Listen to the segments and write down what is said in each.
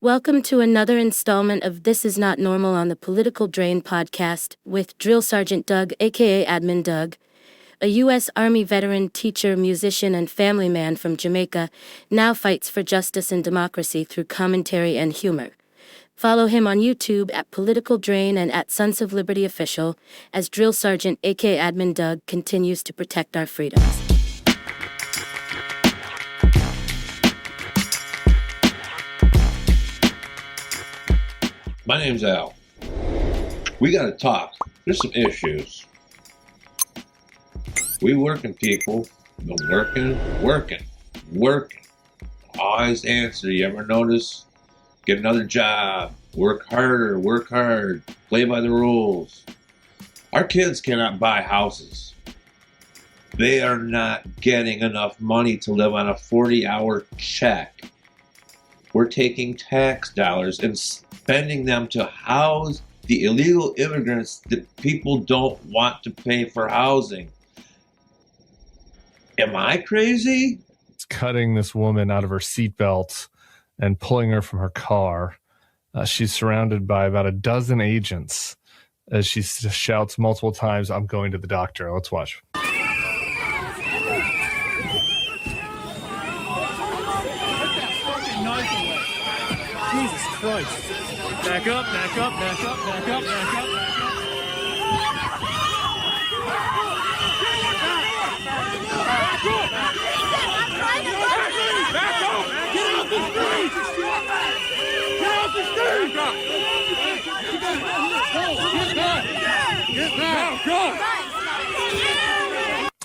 Welcome to another installment of This Is Not Normal on the Political Drain podcast with Drill Sergeant Doug, aka Admin Doug, a U.S. Army veteran, teacher, musician, and family man from Jamaica, now fights for justice and democracy through commentary and humor. Follow him on YouTube at Political Drain and at Sons of Liberty Official as Drill Sergeant, aka Admin Doug, continues to protect our freedoms. My name's Al. We gotta talk. There's some issues. We working people, been working. Always answer. You ever notice? Get another job. Work harder, work hard. Play by the rules. Our kids cannot buy houses. They are not getting enough money to live on a 40-hour check. We're taking tax dollars and spending them to house the illegal immigrants that people don't want to pay for housing. Am I crazy? It's cutting this woman out of her seatbelt and pulling her from her car. She's surrounded by about a dozen agents as she shouts multiple times, "I'm going to the doctor." Let's watch. Jesus Christ. Back up.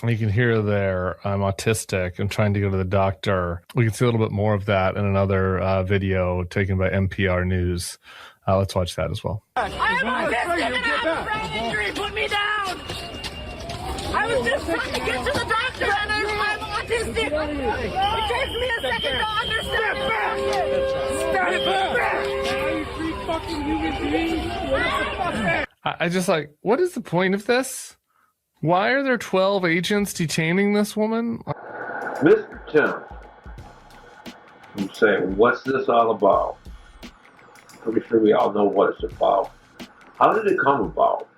You can hear there, I'm autistic. I'm trying to go to the doctor. We can see a little bit more of that in another video taken by NPR News. Let's watch that as well. I'm autistic and I have a brain injury. Put me down. I was just trying to get to the doctor and I'm autistic. It takes me a second to understand. Step back. You three fucking human beings. I just what is the point of this? Why are there 12 agents detaining this woman? Mr. Tim, you say, what's this all about? Pretty sure we all know what it's about. How did it come about?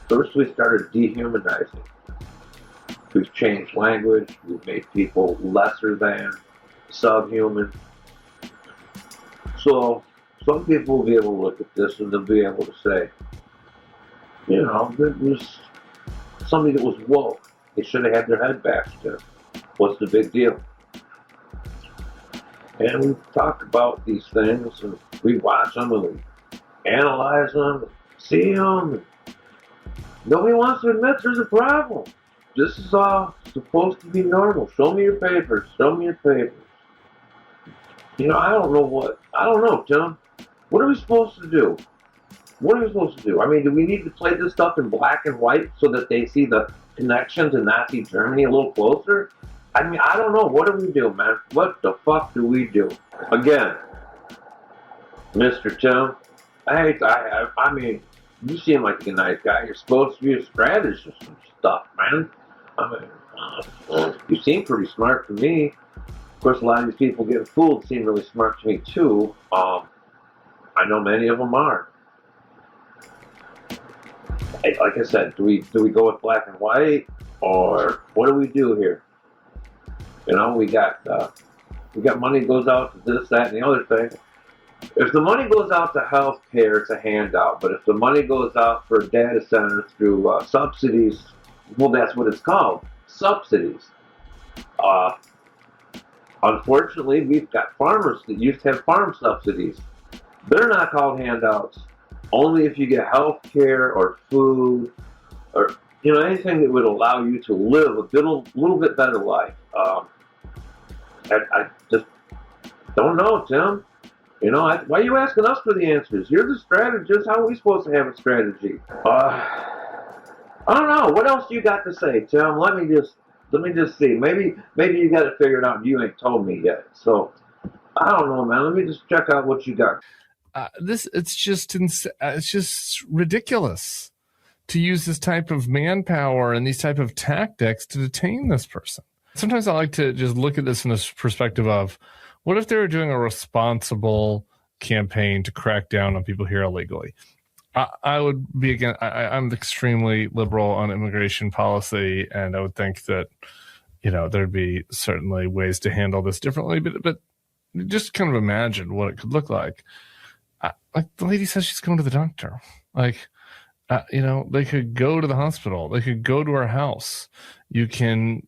First, we started dehumanizing. We've changed language. We've made people lesser than, subhuman. So, some people will be able to look at this and they'll be able to say, you know, there was somebody that was woke. They should have had their head bashed in. What's the big deal? And we've talked about these things, and we watch them, and we analyze them, and see them. And nobody wants to admit there's a problem. This is all supposed to be normal. Show me your papers. Show me your papers. You know, I don't know, Tim. What are we supposed to do? What are we supposed to do? I mean, do we need to play this stuff in black and white so that they see the connection to Nazi Germany a little closer? I mean, I don't know. What do we do, man? What the fuck do we do? Again, Mr. Tim, I mean, you seem like a nice guy. You're supposed to be a strategist and stuff, man. I mean, you seem pretty smart to me. Of course, a lot of these people getting fooled seem really smart to me, too. I know many of them are. Like I said, do we go with black and white, or what do we do here? You know, we got money goes out to this, that, and the other thing. If the money goes out to health care, it's a handout. But if the money goes out for data centers through subsidies, well, that's what it's called, subsidies. Unfortunately, we've got farmers that used to have farm subsidies. They're not called handouts. Only if you get health care or food or, you know, anything that would allow you to live a little bit better life. I just don't know, Tim. You know, why are you asking us for the answers? You're the strategist. How are we supposed to have a strategy? I don't know. What else you got to say, Tim? Let me just see. Maybe you got it figured out and you ain't told me yet. So I don't know, man. Let me just check out what you got. It's just ridiculous to use this type of manpower and these type of tactics to detain this person. Sometimes I like to just look at this in this perspective of, What if they were doing a responsible campaign to crack down on people here illegally? I would be again. I'm extremely liberal on immigration policy, and I would think that there'd be certainly ways to handle this differently. But just kind of imagine what it could look like. Like the lady says, she's going to the doctor. Like, they could go to the hospital. They could go to her house. You can,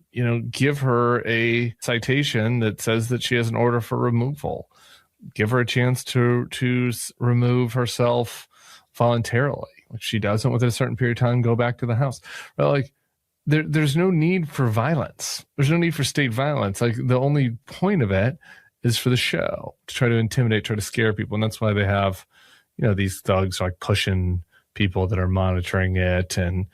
give her a citation that says that she has an order for removal. Give her a chance to remove herself voluntarily. If she doesn't within a certain period of time, go back to the house. But like, there's no need for violence. There's no need for state violence. Like, the only point of it is for the show, to try to intimidate, try to scare people. And that's why they have, these thugs like pushing people that are monitoring it and,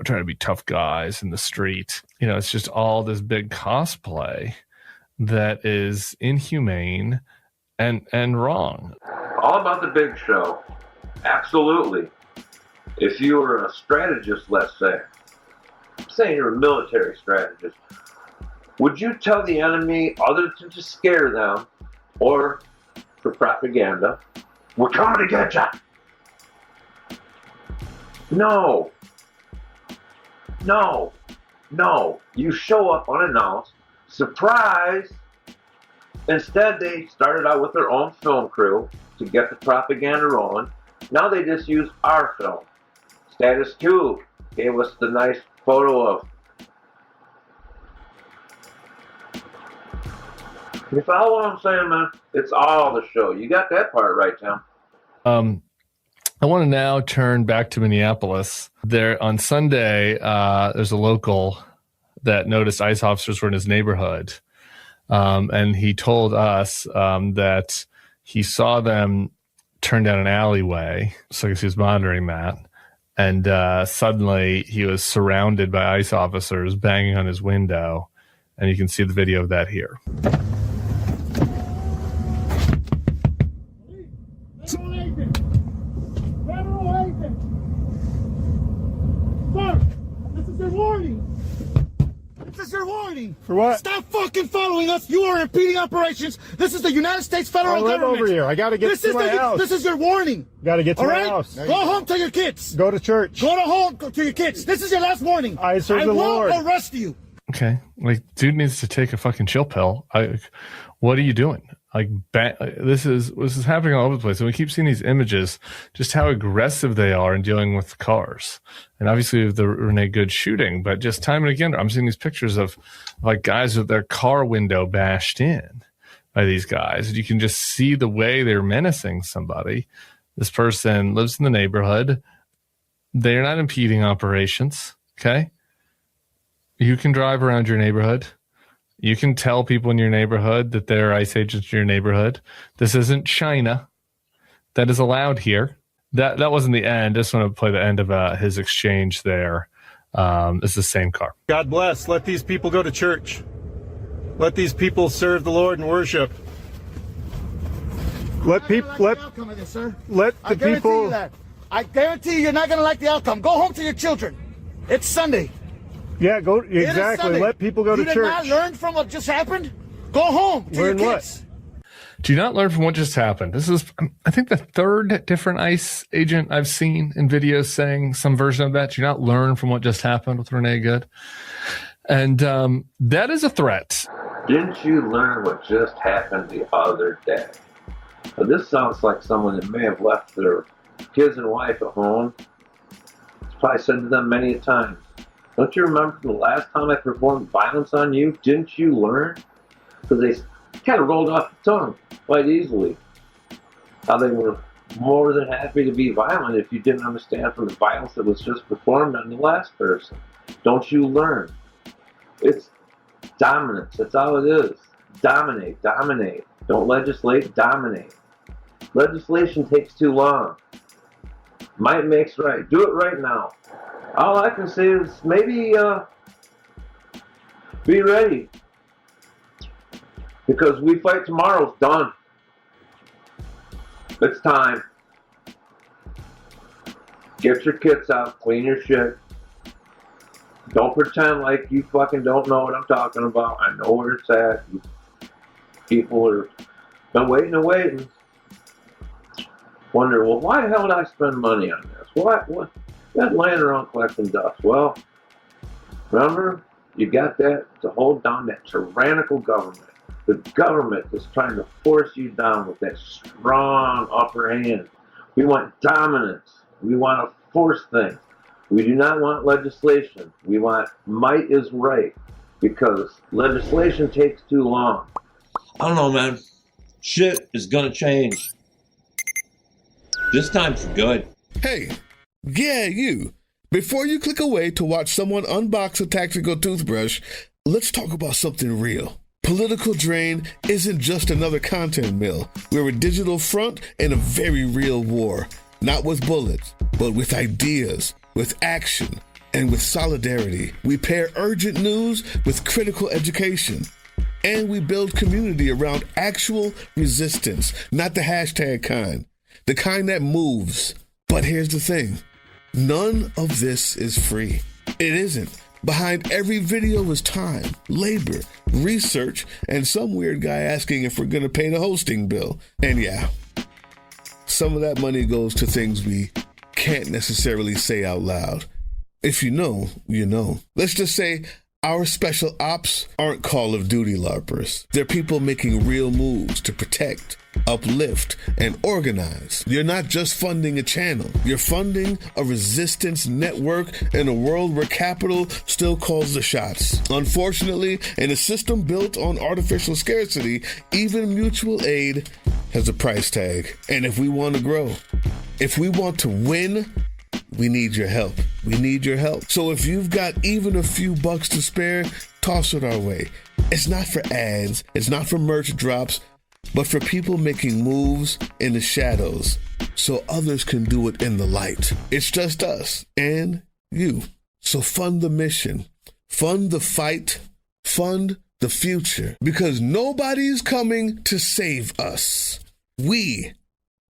trying to be tough guys in the street. It's just all this big cosplay that is inhumane and wrong. All about the big show. Absolutely. If you were a strategist, let's say you're a military strategist, would you tell the enemy, other than to scare them or for propaganda, we're coming to get you? No. You show up unannounced. Surprise! Instead, they started out with their own film crew to get the propaganda rolling. Now they just use our film. Status Quo gave us the nice photo of. You follow what I'm saying, man? It's all the show. You got that part right, Tom. I want to now turn back to Minneapolis. There on Sunday, there's a local that noticed ICE officers were in his neighborhood. And he told us that he saw them turn down an alleyway. So I guess he was monitoring that. And suddenly he was surrounded by ICE officers banging on his window. And you can see the video of that here. For what? Stop fucking following us. You are impeding operations. This is the United States federal government. I live over here. I got to get to my house. This is your warning. Got to get to my house. Go home to your kids. Go to church. Go to your kids. This is your last warning. I serve the Lord. I will arrest you. Okay. Like, dude needs to take a fucking chill pill. What are you doing? Like, this is happening all over the place. And we keep seeing these images, just how aggressive they are in dealing with cars. And obviously the Renee Good shooting, but just time and again, I'm seeing these pictures of like guys with their car window bashed in by these guys. You can just see the way they're menacing somebody. This person lives in the neighborhood. They're not impeding operations. Okay. You can drive around your neighborhood. You can tell people in your neighborhood that there are ICE agents in your neighborhood. This isn't China. That is allowed here. That wasn't the end. I just want to play the end of his exchange there. It's the same car. God bless. Let these people go to church. Let these people serve the Lord and worship. Let people. Let the people. I guarantee you're not going to like the outcome. Go home to your children. It's Sunday. Yeah, go exactly. Let people go to church. You did not learn from what just happened? Go home to your kids. Do you not learn from what just happened? This is, I think, the third different ICE agent I've seen in videos saying some version of that. Do you not learn from what just happened with Renee Good? And that is a threat. Didn't you learn what just happened the other day? Now, this sounds like someone that may have left their kids and wife at home. It's probably said to them many a time. Don't you remember from the last time I performed violence on you? Didn't you learn? Because they kind of rolled off the tongue quite easily. How they were more than happy to be violent if you didn't understand from the violence that was just performed on the last person. Don't you learn? It's dominance. That's all it is. Dominate. Don't legislate, dominate. Legislation takes too long. Might makes right. Do it right now. All I can say is maybe be ready. Because We Fight Tomorrow's done. It's time. Get your kits out, clean your shit. Don't pretend like you fucking don't know what I'm talking about. I know where it's at. People are been waiting and waiting. Wonder, well, why the hell would I spend money on this? What? That laying around collecting dust. Well, remember, you got that to hold down that tyrannical government. The government is trying to force you down with that strong upper hand. We want dominance. We want to force things. We do not want legislation. We want might is right, because legislation takes too long. I don't know, man. Shit is gonna change. This time for good. Hey, yeah, you. Before you click away to watch someone unbox a tactical toothbrush, let's talk about something real. Political Drain isn't just another content mill. We're a digital front in a very real war. Not with bullets, but with ideas, with action, and with solidarity. We pair urgent news with critical education. And we build community around actual resistance, not the hashtag kind. The kind that moves. But here's the thing. None of this is free. It isn't. Behind every video is time, labor, research, and some weird guy asking if we're going to pay the hosting bill. And yeah, some of that money goes to things we can't necessarily say out loud. If you know, you know. Let's just say our special ops aren't Call of Duty LARPers. They're people making real moves to protect, uplift, and organize. You're not just funding a channel. You're funding a resistance network in a world where capital still calls the shots. Unfortunately, in a system built on artificial scarcity, even mutual aid has a price tag. And if we want to grow, if we want to win, we need your help. We need your help. So if you've got even a few bucks to spare, toss it our way. It's not for ads. It's not for merch drops, but for people making moves in the shadows so others can do it in the light. It's just us and you. So fund the mission, fund the fight, fund the future, because nobody's coming to save us. We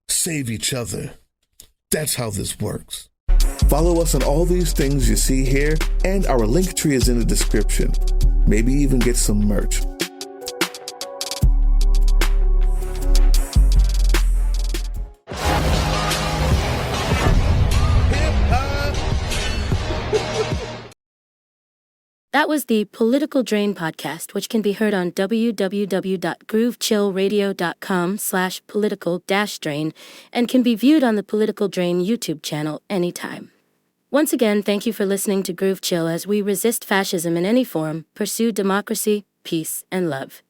save each other. That's how this works. Follow us on all these things you see here, and our link tree is in the description. Maybe even get some merch. That was the Political Drain podcast, which can be heard on www.groovechillradio.com/political-drain and can be viewed on the Political Drain YouTube channel anytime. Once again, thank you for listening to Groove Chill as we resist fascism in any form, pursue democracy, peace, and love.